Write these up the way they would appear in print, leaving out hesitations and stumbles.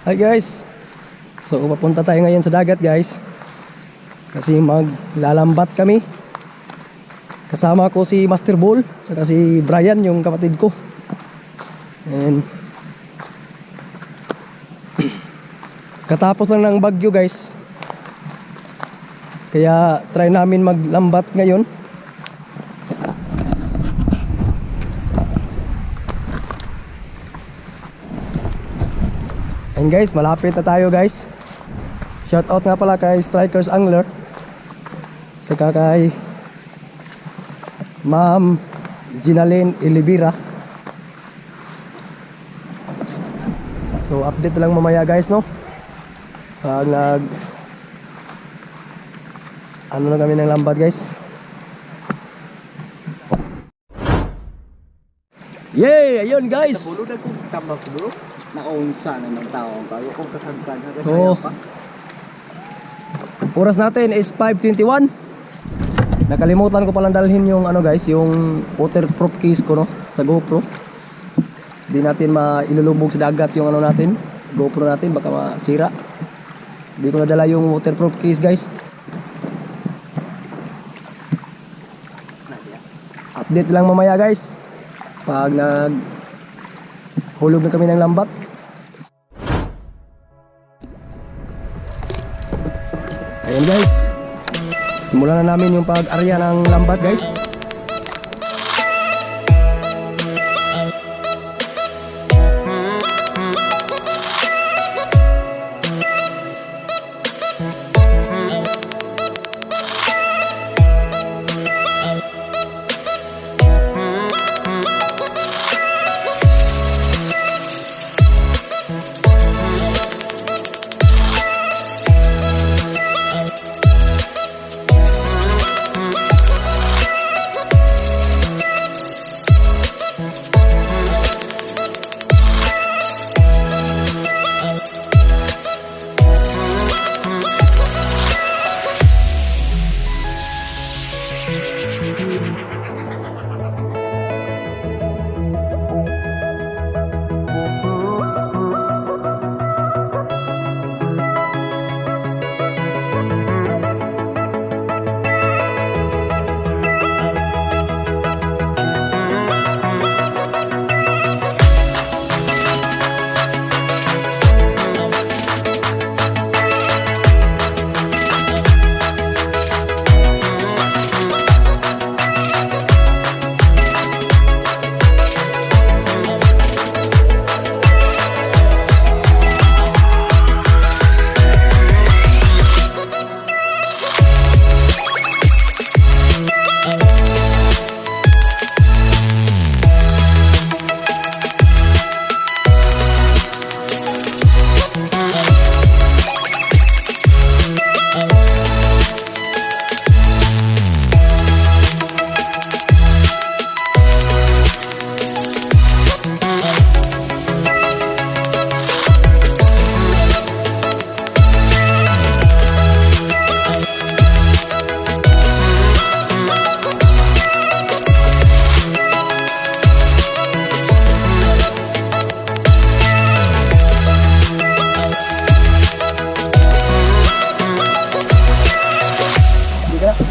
Hi guys. So papunta tayo ngayon sa dagat guys. Kasi maglalambat kami. Kasama ko si Master Ball, saka si Brian yung kapatid ko. And katapos lang ng bagyo guys. Kaya try namin maglambat ngayon. And guys, malapit na tayo guys. Shout out nga pala kay Strikers Angler, saka kay Ma'am Ginalyn Ilibira. So update lang mamaya guys, no? Pag ano na kami ng lambat guys. Yay! Ayun guys! Sa bulod ako tambak bro. Naunsa na ng tao kayo kung kasagkan na So, oras natin is 5:21. Nakalimutan ko palang dalhin yung ano guys, yung waterproof case ko, no, sa GoPro. Di natin mailulubog sa dagat yung ano natin, GoPro natin, baka masira. Di ko nadala yung waterproof case guys. Update lang mamaya guys pag hulog na kami ng lambat. Ayan guys, simulan na namin yung pag-arya ng lambat guys.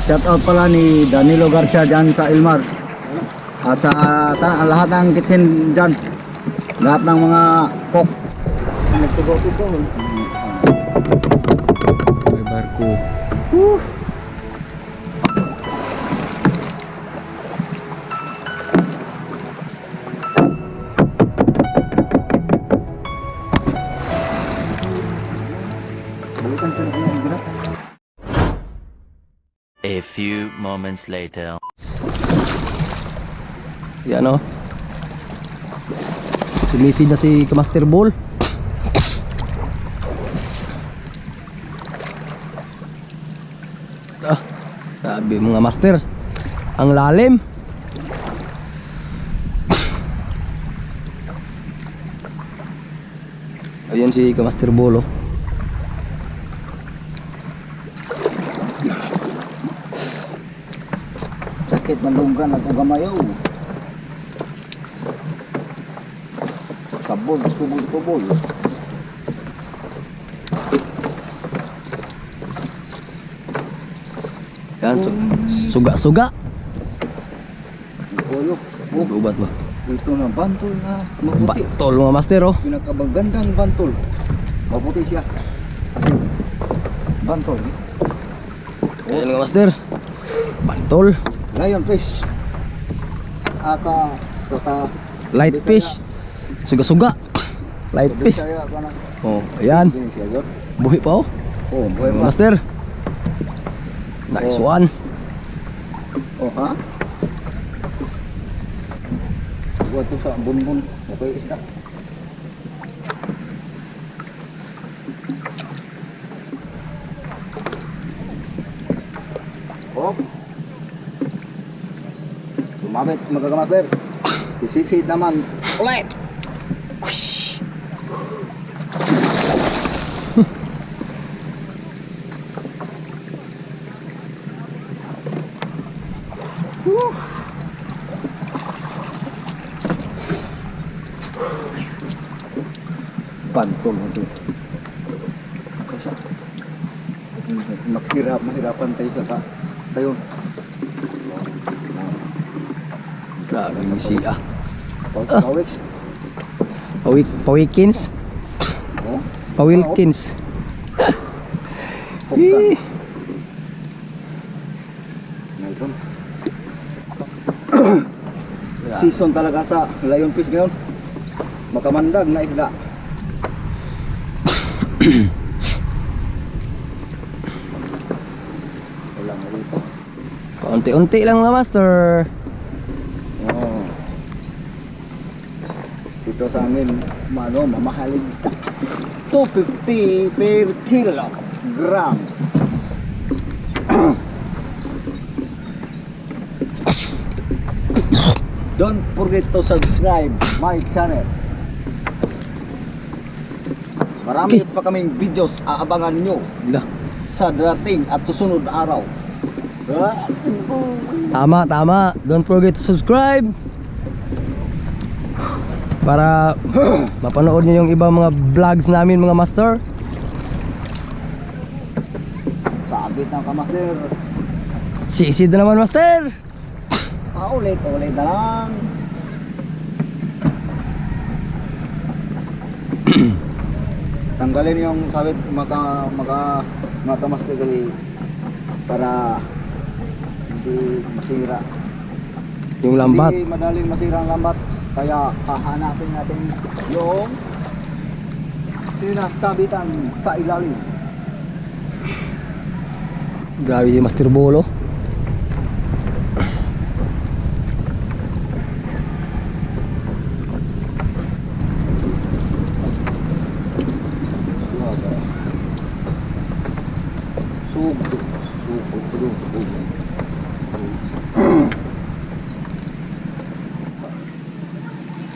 Shout out pala ni Danilo Garcia dyan sa Ilmar. At sa lahat ng kitchen dyan. Lahat ng mga cook. Nagtugo-tugo. May barko. A few moments later. Yan o. Sumisid na si Master Ball. Sabi mga master, ang lalim. Ayan si Master Ball, oh. Sakit malunggan at ugamayaw. Sabon, kubol. Yan, suga-suga. Ulo. Ubat ba? Ito na bantol na maputi. Batol mga master oh. Pinakabagandang bantol. Maputi siya. Kasi bantol. Ayan mga master. Bantol. Lion fish. Aka saka Light fish. Suga-suga. Light fish. Bisaya ka na. Oh, ayan. Ini siya yun. Buhi pa oh. Oh, buhay Mga pa. master. Nice one. Oh, ha? Buat tu sa bun-bun. Okay, isda. Oh. Sumabit mga kamaster. Sisisid naman. Ulit! Bantol ito. Kasi mahirapan tayo sa sayo. Grabe yung siya. Pawik. Pawikins. Oh. Pawilkins. Puktan. Mayroon. Season talaga sa lion fish ngayon. Makamandag na isda. Wala na dito. Unti-unti lang mga master. Oh. Dito sa amin, mamahaling isda. 250 per kilograms. Don't forget to subscribe my channel. Marami Okay. pa kaming videos aabangan nyo Lah. sa darating at susunod na araw. Tama. Don't forget to subscribe. Para mapanood niyo yung ibang mga vlogs namin mga master. Sabit ng kamaster. Sisid na naman master. Ulit na lang. Tanggalin yung sabit mga kamaster kasi para hindi masira. Yung lambat. Hindi madaling masira ang lambat. Kaya hahanapin natin yung sinasabitan sa ilalim. Grabe si Master Bolo.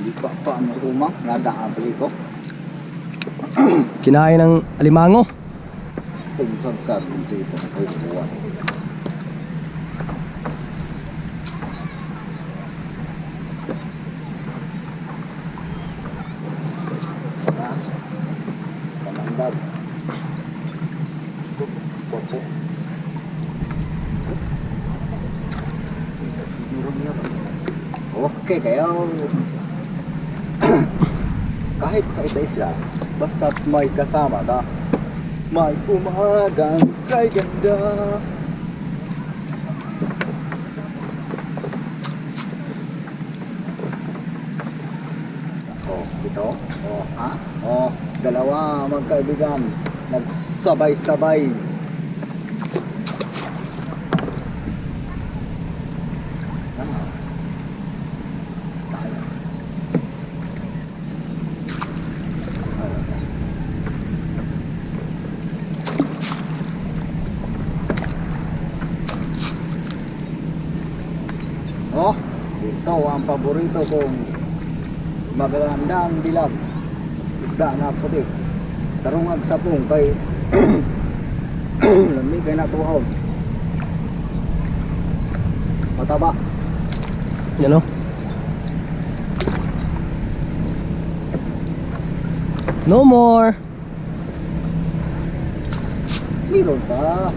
Hindi pa paano umang nada ang peliko. Kinain ng alimango. Tingkag ka dito ay buwan. Kamandad. Popo. Okay, kaya kahit kaisa-isa, basta't may kasama ka, may umagang kay ganda. Oh, ito. Oh, ha? Oh, dalawa magkaibigan, nagsabay-sabay. Oh, ito ang paborito kong magandang dilag. Isda na puti. Tarungag sapong kay lamig kay natuhaw. Mataba. Yan o. No more. Meron pa.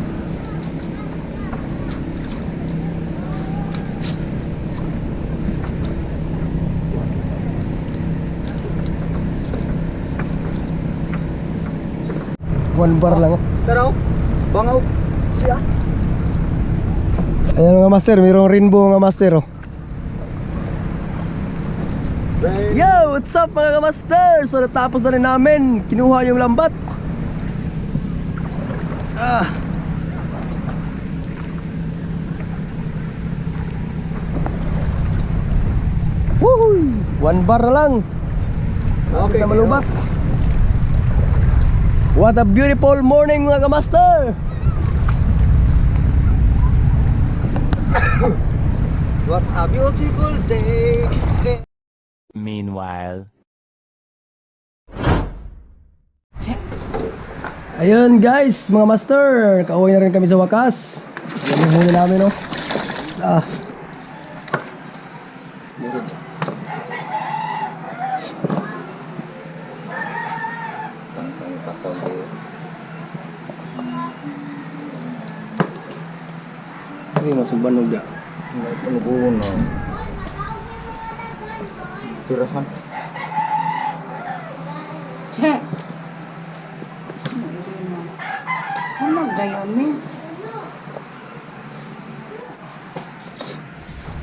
1 bar lang. Oh. Taraw. Bangaw. Siya. Ayan mga master, mayroong rainbow mga master. Oh. Yo, what's up mga master? So natapos na rin namin. Kinuha yung lambat. Woohoo! 1 bar na lang. Okay, na malubat. What a beautiful morning mga master. What a beautiful day. Meanwhile. Ayun guys, mga master, kauwi na rin kami sa wakas. Yan yung huli namin, no? Ay, masubanog na. Penubuhon na. Tirahan. Che. Ano gayon ni?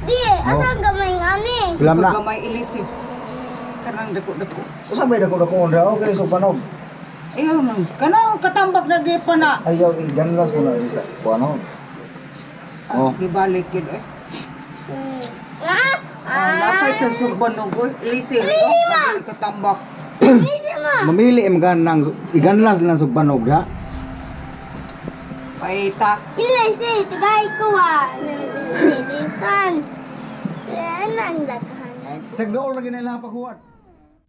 Di, asal gamay nga ni? Ilam na. Gamay ilisip. Kanang dako-dako. Usa may dako-dako onda okay so panog. Ayaw nang. Kanang katambak na gipa na. Ayaw iganlas ko na isa. Paano? Oh. Gibalik yun eh. Ah, Napay ito surbanog ko. Ilisip. Kabili katambak. hindi mo. Mamili im ganang iganlas lang sa panog da. Paita. Ilay si, tigay ko ha. Lilisan. Yan ang daghan. Sa gaol lagi nila pakuhat.